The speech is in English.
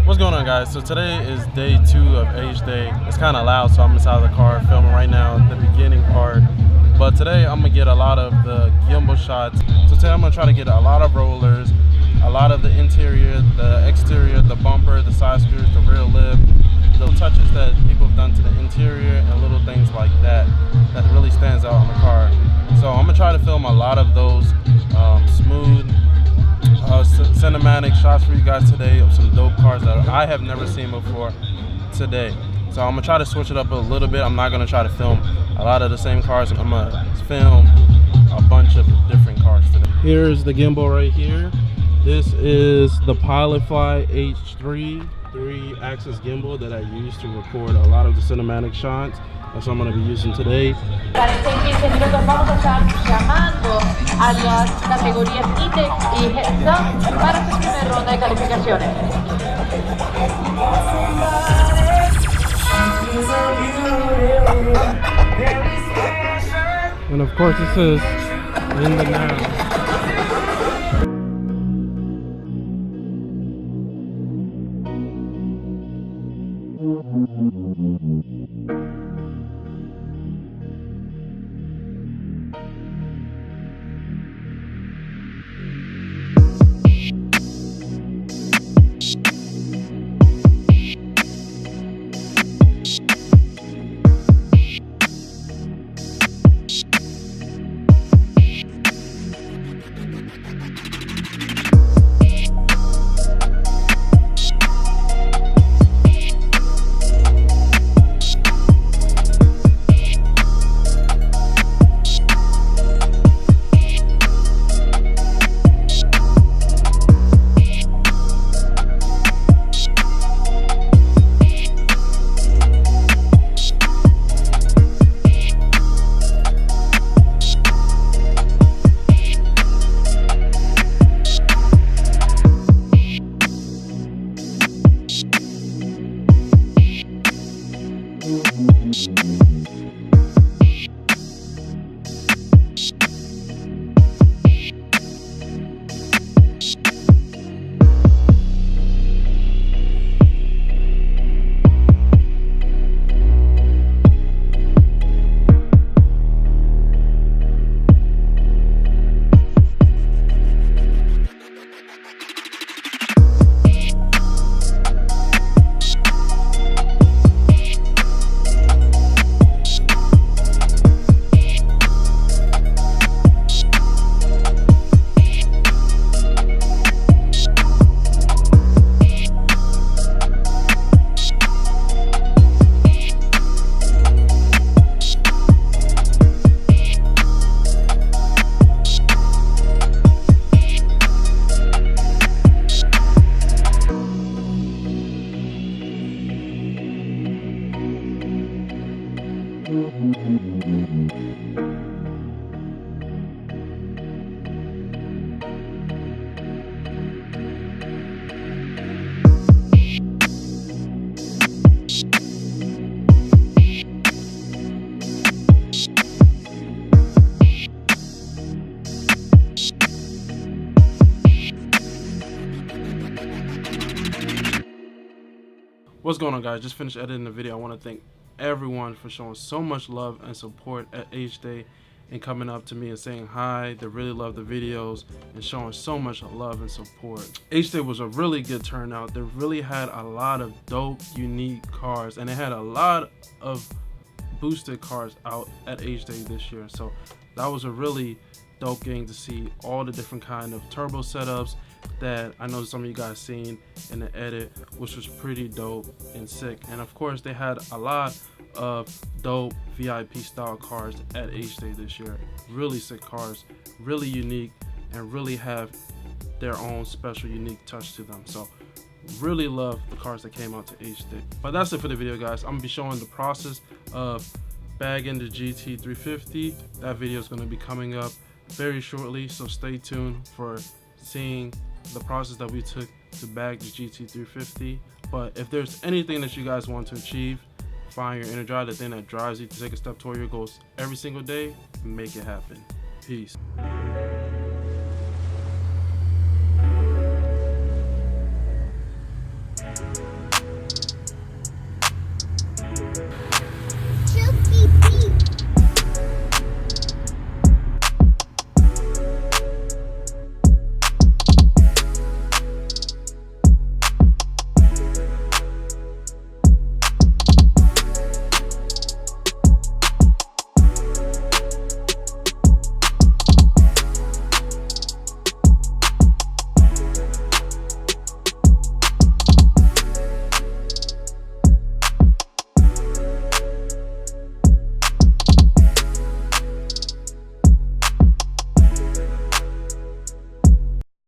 What's going on, guys? So today is day 2 of HDAY. It's kind of loud, so I'm inside the car filming right now the beginning part. But today I'm gonna get a lot of the gimbal shots. So today I'm gonna try to get a lot of rollers, a lot of the interior, the exterior, the bumper, the side skirts, the rear lip, the touches that people have done to the interior, and little things like that that really stands out on the car. So I'm gonna try to film a lot of those smooth cinematic shots for you guys today of some dope cars that I have never seen before today. So I'm gonna try to switch it up a little bit. I'm not gonna try to film a lot of the same cars. I'm gonna film a bunch of different cars today. Here's the gimbal right here. This is the Pilotfly H3 3-axis gimbal that I use to record a lot of the cinematic shots. That's what I'm going to be using today. Para estos 15 minutos vamos a estar llamando a las categorías ITEC y Heads Up para su primera ronda de calificaciones. And of course this is in the now. What's going on, guys? Just finished editing the video. I want to thank everyone for showing so much love and support at HDAY and coming up to me and saying hi. They really love the videos and showing so much love and support. HDAY was a really good turnout. They really had a lot of dope, unique cars, and they had a lot of boosted cars out at HDAY this year. So that was a really dope game to see all the different kind of turbo setups that I know some of you guys seen in the edit, which was pretty dope and sick. And of course they had a lot of dope VIP style cars at HDAY this year. Really sick cars, really unique, and really have their own special unique touch to them. So really love the cars that came out to HDAY. But that's it for the video, guys. I'm gonna be showing the process of bagging the GT 350. That video is going to be coming up very shortly, so stay tuned for seeing the process that we took to bag the GT 350. But if there's anything that you guys want to achieve, find your inner drive, the thing that drives you to take a step toward your goals every single day, make it happen. Peace.